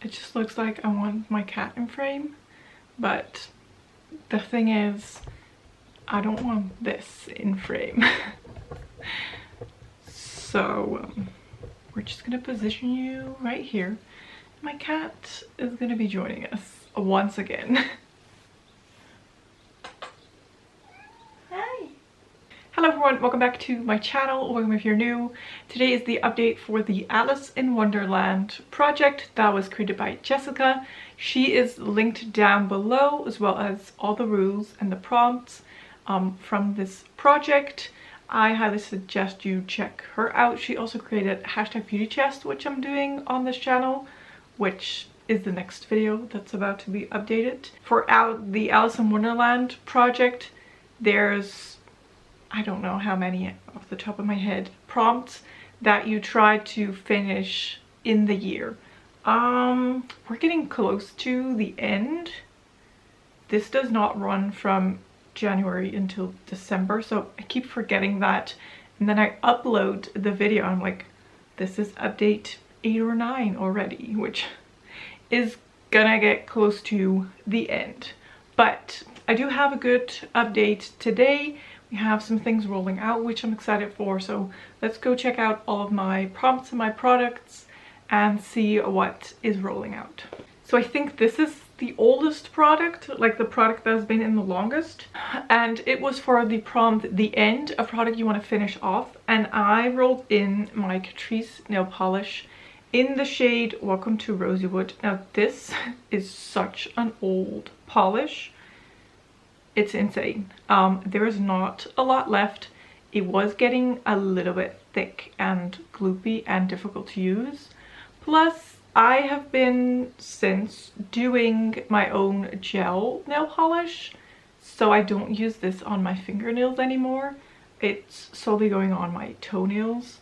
It just looks like I want my cat in frame, but the thing is, I don't want this in frame. So we're just gonna position you right here. My cat is gonna be joining us once again. Hi! Hello everyone, welcome back to my channel. Welcome if you're new. Today is the update for the Alice in Wonderland project that was created by Jessica. She is linked down below, as well as all the rules and the prompts from this project. I highly suggest you check her out. She also created #BeautyChest, which I'm doing on this channel, which is the next video that's about to be updated. For the Alice in Wonderland project, there's, I don't know how many off the top of my head, prompts that you try to finish in the year. We're getting close to the end. This does not run from January until December, so I keep forgetting that, and then I upload the video. I'm like, this is update 8 or 9 already, which is gonna get close to the end. But I do have a good update today. We have some things rolling out, which I'm excited for, so let's go check out all of my prompts and my products and see what is rolling out. So I think this is the oldest product, like the product that has been in the longest, and it was for the prompt the end, a product you want to finish off, and I rolled in my Catrice nail polish in the shade Welcome to Rosywood. Now this is such an old polish, it's insane. There is not a lot left. It was getting a little bit thick and gloopy and difficult to use, plus I have been since doing my own gel nail polish, so I don't use this on my fingernails anymore. It's solely going on my toenails.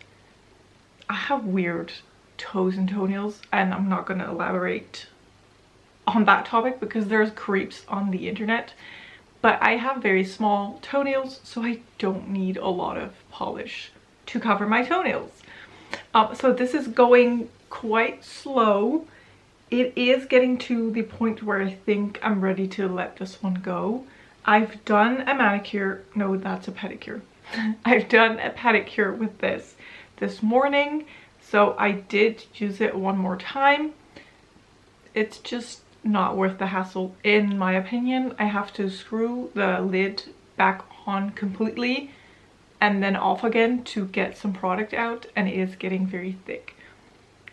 I have weird toes and toenails, and I'm not going to elaborate on that topic because there's creeps on the internet, but I have very small toenails, so I don't need a lot of polish to cover my toenails. So this is going quite slow. It is getting to the point where I think I'm ready to let this one go. I've done a manicure, no, that's a pedicure. I've done a pedicure with this morning, so I did use it one more time. It's just not worth the hassle in my opinion. I have to screw the lid back on completely and then off again to get some product out, and it is getting very thick.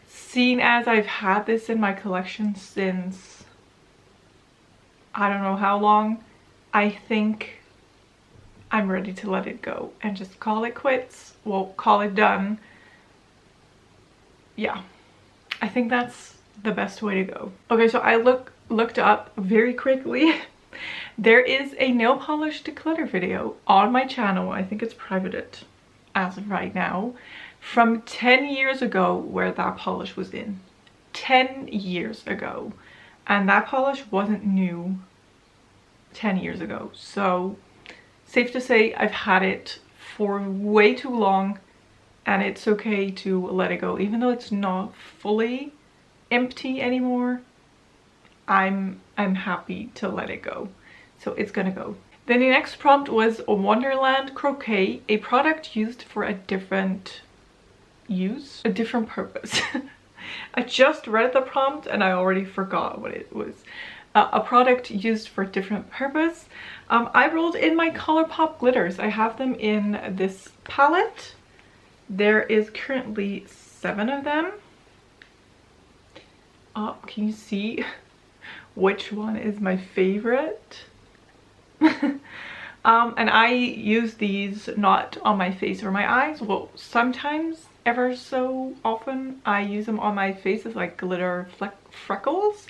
Seeing as I've had this in my collection since I don't know how long, I think I'm ready to let it go and just call it quits. Well, call it done. Yeah, I think that's the best way to go. Okay, so I looked up very quickly. There is a nail polish declutter video on my channel. I think it's privated as of right now, from 10 years ago, where that polish was in. 10 years ago. And that polish wasn't new 10 years ago. So safe to say I've had it for way too long, and it's okay to let it go. Even though it's not fully empty anymore, I'm happy to let it go. So it's gonna go. Then the next prompt was Wonderland Croquet, a product used for a different purpose. I just read the prompt and I already forgot what it was. A product used for a different purpose. I rolled in my ColourPop glitters. I have them in this palette. There is currently 7 of them. Can you see which one is my favorite? And I use these not on my face or my eyes. Well, sometimes, ever so often, I use them on my face as like glitter freckles,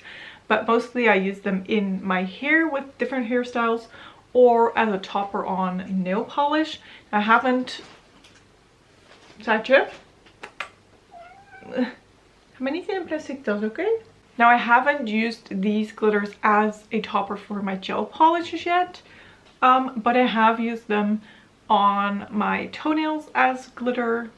but mostly I use them in my hair with different hairstyles or as a topper on nail polish. I haven't... How many plastic does, okay? Now I haven't used these glitters as a topper for my gel polishes yet, but I have used them on my toenails as glitter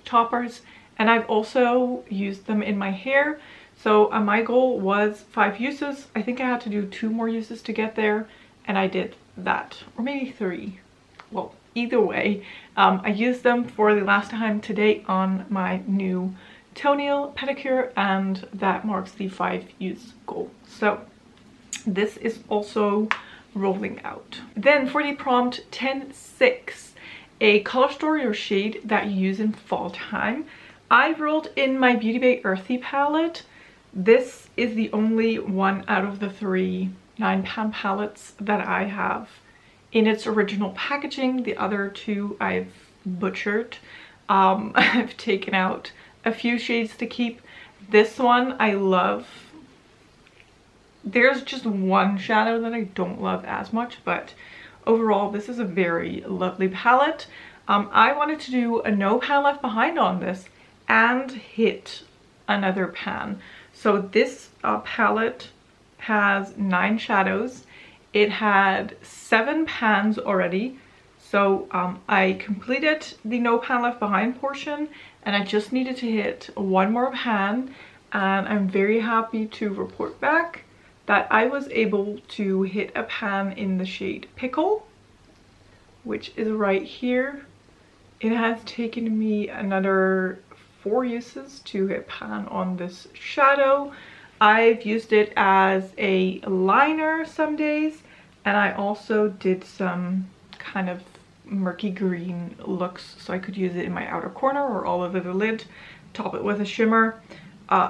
toppers, and I've also used them in my hair. So my goal was 5 uses. I think I had to do 2 more uses to get there, and I did that, or maybe 3. Well, either way, I used them for the last time today on my new toenail pedicure, and that marks the 5 use goal. So this is also rolling out. Then for the prompt 10-6, a color story or shade that you use in fall time, I rolled in my Beauty Bay Earthy palette. This is the only one out of the 3 9-pan palettes that I have in its original packaging. The other 2 I've butchered. I've taken out a few shades to keep. This one I love. There's just one shadow that I don't love as much, but overall this is a very lovely palette. I wanted to do a no pan left behind on this and hit another pan. So this palette has 9 shadows. It had 7 pans already. So I completed the no pan left behind portion, and I just needed to hit 1 more pan, and I'm very happy to report back that I was able to hit a pan in the shade Pickle, which is right here. It has taken me another 4 uses to hit pan on this shadow. I've used it as a liner some days, and I also did some kind of murky green looks, so I could use it in my outer corner or all over the lid, top it with a shimmer.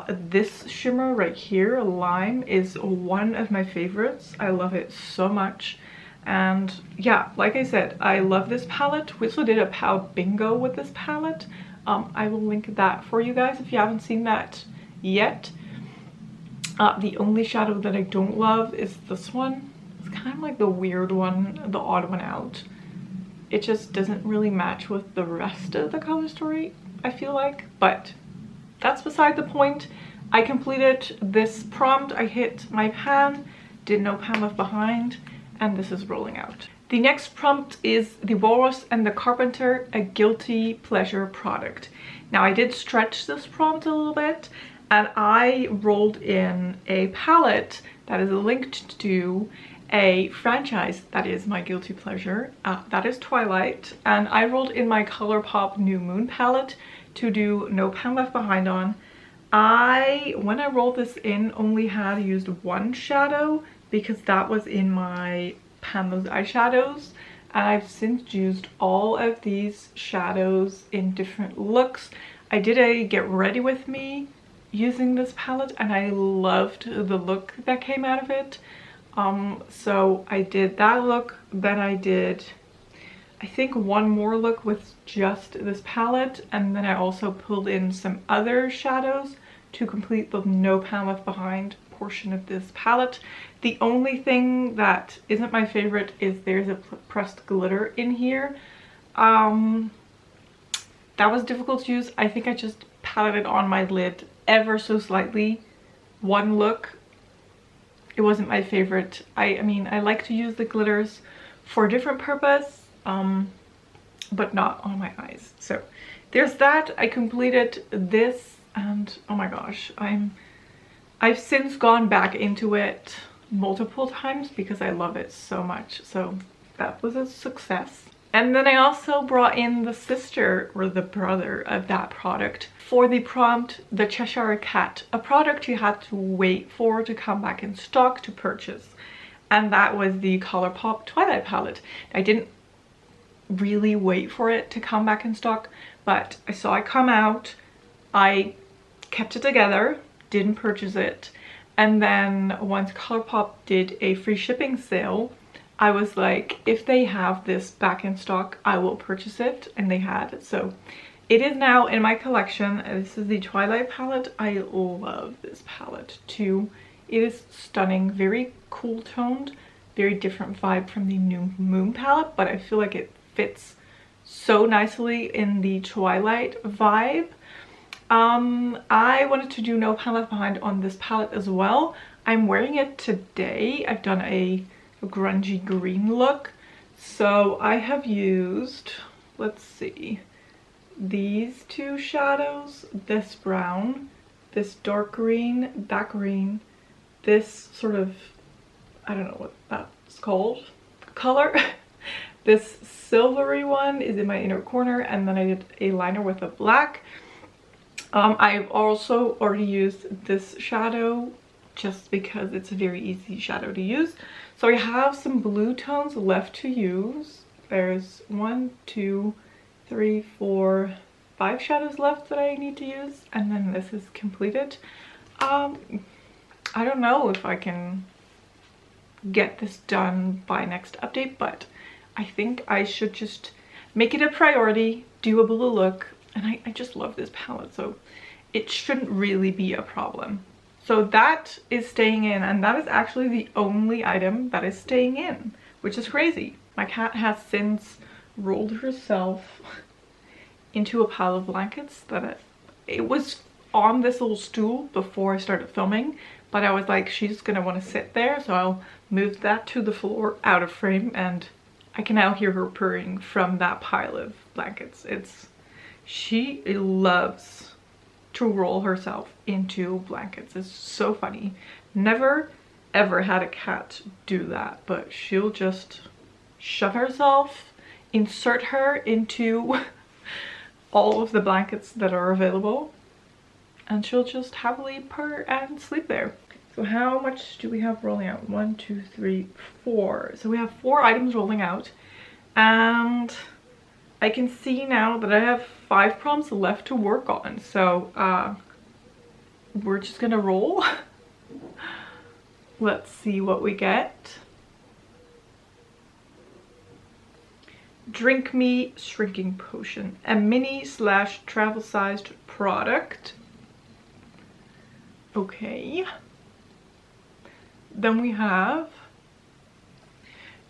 This shimmer right here, Lime, is one of my favorites. I love it so much. And yeah, like I said, I love this palette. We also did a Pow Bingo with this palette. I will link that for you guys if you haven't seen that yet. The only shadow that I don't love is this one. It's kind of like the weird one, the odd one out. It just doesn't really match with the rest of the color story, I feel like, but that's beside the point. I completed this prompt. I hit my pan, did no pan left behind, and this is rolling out. The next prompt is the Walrus and the Carpenter, a guilty pleasure product. Now I did stretch this prompt a little bit, and I rolled in a palette that is linked to a franchise that is my guilty pleasure, that is Twilight, and I rolled in my ColourPop New Moon palette to do no pan left behind on. When I rolled this in, only had used 1 shadow because that was in my pan those eyeshadows, and I've since used all of these shadows in different looks. I did a get ready with me using this palette, and I loved the look that came out of it. So I did that look, then I did I think 1 more look with just this palette, and then I also pulled in some other shadows to complete the no pan left behind portion of this palette. The only thing that isn't my favorite is there's a pressed glitter in here. That was difficult to use. I think I just patted it on my lid ever so slightly. 1 look. It wasn't my favorite. I mean, I like to use the glitters for a different purpose, but not on my eyes. So there's that. I completed this, and oh my gosh, I've since gone back into it multiple times because I love it so much. So that was a success. And then I also brought in the sister or the brother of that product for the prompt, the Cheshire Cat, a product you had to wait for to come back in stock to purchase. And that was the ColourPop Twilight palette. I didn't really wait for it to come back in stock, but I saw it come out. I kept it together, didn't purchase it. And then once ColourPop did a free shipping sale, I was like, if they have this back in stock, I will purchase it, and they had it. So it is now in my collection. This is the Twilight palette. I love this palette too. It is stunning, very cool toned, very different vibe from the New Moon palette, but I feel like it fits so nicely in the Twilight vibe. I wanted to do no pan left behind on this palette as well. I'm wearing it today. I've done a grungy green look, so I have used, let's see, these 2 shadows, this brown this dark green, that green, this sort of, I don't know what that's called, color. This silvery one is in my inner corner, and then I did a liner with a black. I've also already used this shadow just because it's a very easy shadow to use. So I have some blue tones left to use. There's 1, 2, 3, 4, 5 shadows left that I need to use, and then this is completed. I don't know if I can get this done by next update, but I think I should just make it a priority, do a blue look, and I just love this palette, so it shouldn't really be a problem. So that is staying in, and that is actually the only item that is staying in, which is crazy. My cat has since rolled herself into a pile of blankets that it was on this little stool before I started filming, but I was like, she's gonna want to sit there, so I'll move that to the floor out of frame, and I can now hear her purring from that pile of blankets. She loves to roll herself into blankets. It's so funny. Never ever had a cat do that, but she'll just shove herself, insert her into all of the blankets that are available, and she'll just happily purr and sleep there. So how much do we have rolling out? 1, 2, 3, 4. So we have 4 items rolling out, and I can see now that I have 5 prompts left to work on. So we're just gonna roll. Let's see what we get. Drink Me Shrinking Potion, a mini / travel sized product. Okay. Then we have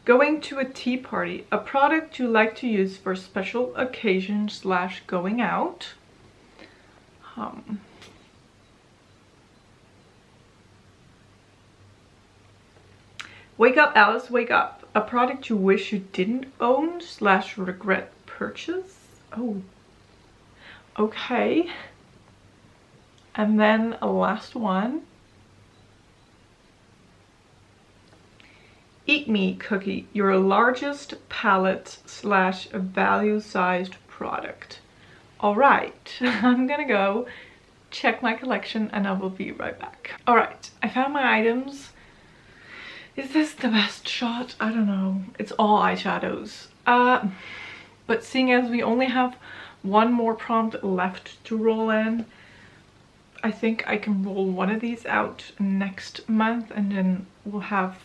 Going to a Tea Party, a product you like to use for special occasions / going out. Wake Up Alice, Wake Up, a product you wish you didn't own / regret purchase. Oh, okay. And then a last one. Eat Me Cookie, your largest palette / value-sized product. All right, I'm gonna go check my collection and I will be right back. All right, I found my items. Is this the best shot? I don't know. It's all eyeshadows. But seeing as we only have 1 more prompt left to roll in, I think I can roll one of these out next month, and then we'll have,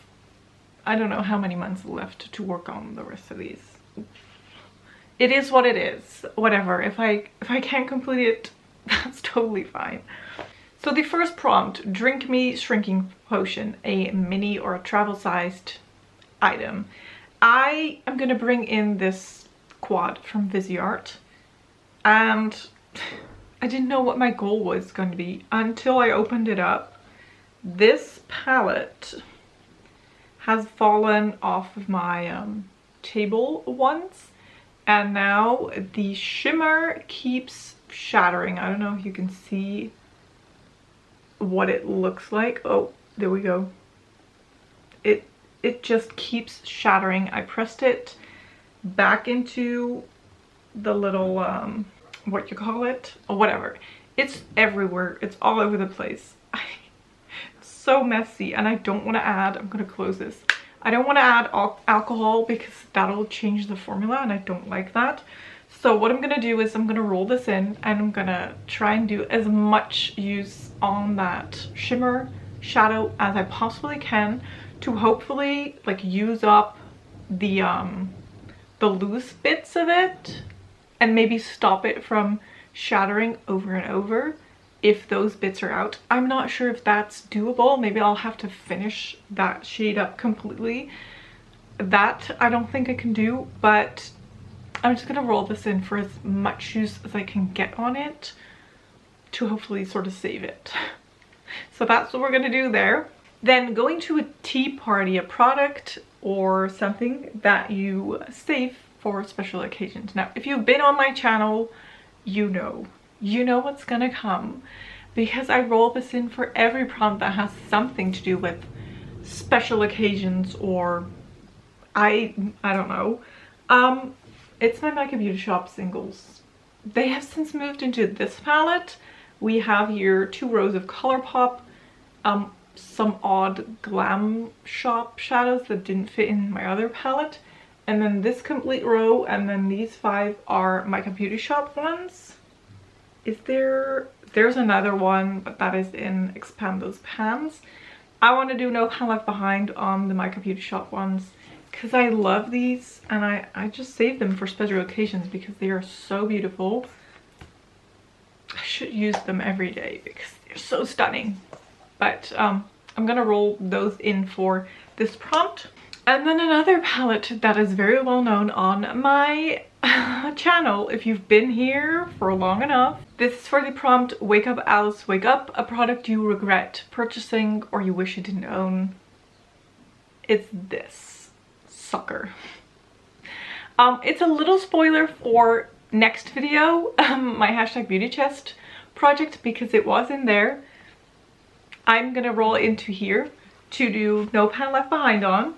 I don't know how many months left to work on the rest of these. It is what it is. Whatever. If I can't complete it, that's totally fine. So the first prompt, Drink Me Shrinking Potion, a mini or a travel-sized item. I am going to bring in this quad from Viseart, and I didn't know what my goal was going to be until I opened it up. This palette has fallen off of my table once, and now the shimmer keeps shattering. I don't know if you can see what it looks like. Oh, there we go. It just keeps shattering. I pressed it back into the little what you call it, or whatever. It's everywhere. It's all over the place. It's so messy, and I don't want to add, I'm going to close this. I don't want to add alcohol because that'll change the formula, and I don't like that. So what I'm going to do is I'm going to roll this in, and I'm going to try and do as much use on that shimmer shadow as I possibly can to hopefully like use up the loose bits of it and maybe stop it from shattering over and over if those bits are out. I'm not sure if that's doable. Maybe I'll have to finish that shade up completely. That I don't think I can do, but I'm just gonna roll this in for as much use as I can get on it to hopefully sort of save it. So that's what we're gonna do there. Then Going to a Tea Party, a product or something that you save for special occasions. Now, if you've been on my channel, you know what's gonna come. because I roll this in for every prompt that has something to do with special occasions, or I don't know. It's my Mica Beauty Shop singles. They have since moved into this palette. We have here 2 rows of ColourPop, some odd Glam Shop shadows that didn't fit in my other palette, and then this complete row, and then these 5 are Mica Beauty Shop ones. There's another one, but that is in Expand Those Pans. I want to do No Pan Left Behind on the Mica Beauty Shop ones because I love these, and I just save them for special occasions because they are so beautiful. I should use them every day because they're so stunning. But I'm gonna roll those in for this prompt. And then another palette that is very well known on my channel, if you've been here for long enough. This is for the prompt Wake Up Alice Wake Up, a product you regret purchasing or you wish you didn't own. It's this sucker. It's a little spoiler for next video, my hashtag beauty chest project, because it was in there. I'm gonna roll into here to do No Pan Left Behind on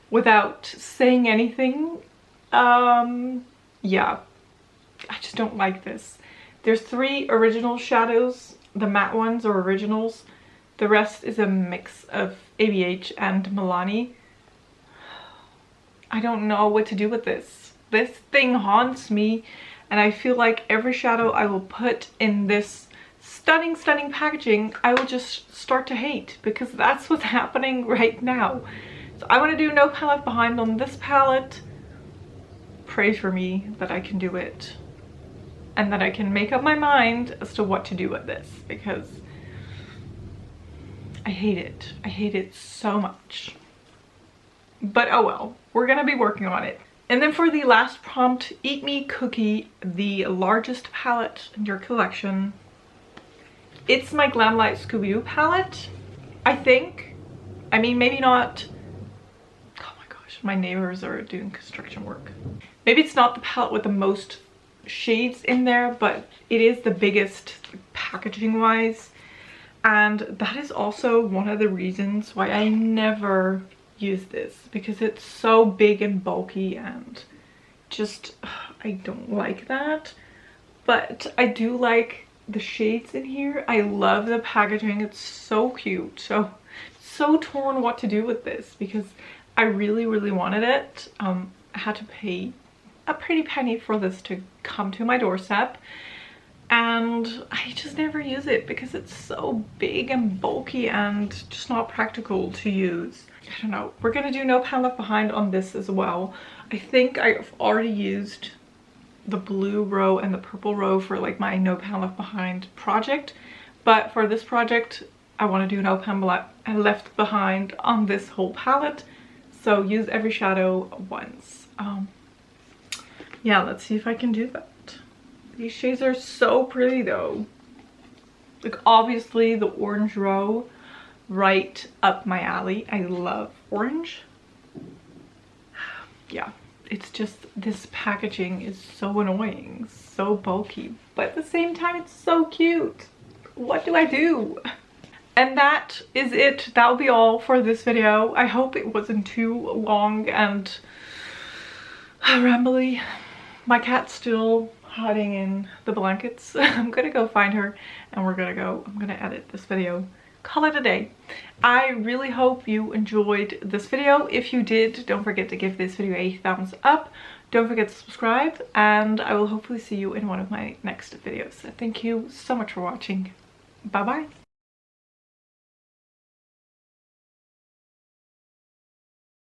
without saying anything. Yeah, I just don't like this. There's 3 original shadows. The matte ones are originals. The rest is a mix of ABH and Milani. I don't know what to do with this. This thing haunts me, and I feel like every shadow I will put in this stunning packaging, I will just start to hate, because that's what's happening right now. So I want to do No Pan Left Behind on this palette. Pray for me that I can do it and that I can make up my mind as to what to do with this, because I hate it. I hate it so much. But oh well, we're gonna be working on it. And then for the last prompt, Eat Me Cookie, the largest palette in your collection. It's my Glamlight Scooby-Doo palette, I think. I mean, maybe not. Oh my gosh, my neighbors are doing construction work. Maybe it's not the palette with the most shades in there, but it is the biggest packaging wise. And that is also one of the reasons why I never use this, because it's so big and bulky and just I don't like that. But I do like the shades in here. I love the packaging. It's so cute. So torn what to do with this, because I really wanted it. I had to pay a pretty penny for this to come to my doorstep, and I just never use it because it's so big and bulky and just not practical to use. I don't know. We're gonna do No Pan Left Behind on this as well. I think I've already used the blue row and the purple row for like my No Pan Left Behind project, but for this project I want to do No Pan Left Behind on this whole palette, so use every shadow once. Yeah, let's see if I can do that. These shades are so pretty though. Like obviously the orange row, right up my alley. I love orange. Yeah, it's just this packaging is so annoying, so bulky, but at the same time it's so cute. What do I do? And that is it. That will be all for this video. I hope it wasn't too long and rambly. My cat's still hiding in the blankets. I'm gonna go find her and I'm gonna edit this video. Call it a day. I really hope you enjoyed this video. If you did, don't forget to give this video a thumbs up. Don't forget to subscribe, and I will hopefully see you in one of my next videos. Thank you so much for watching. Bye bye.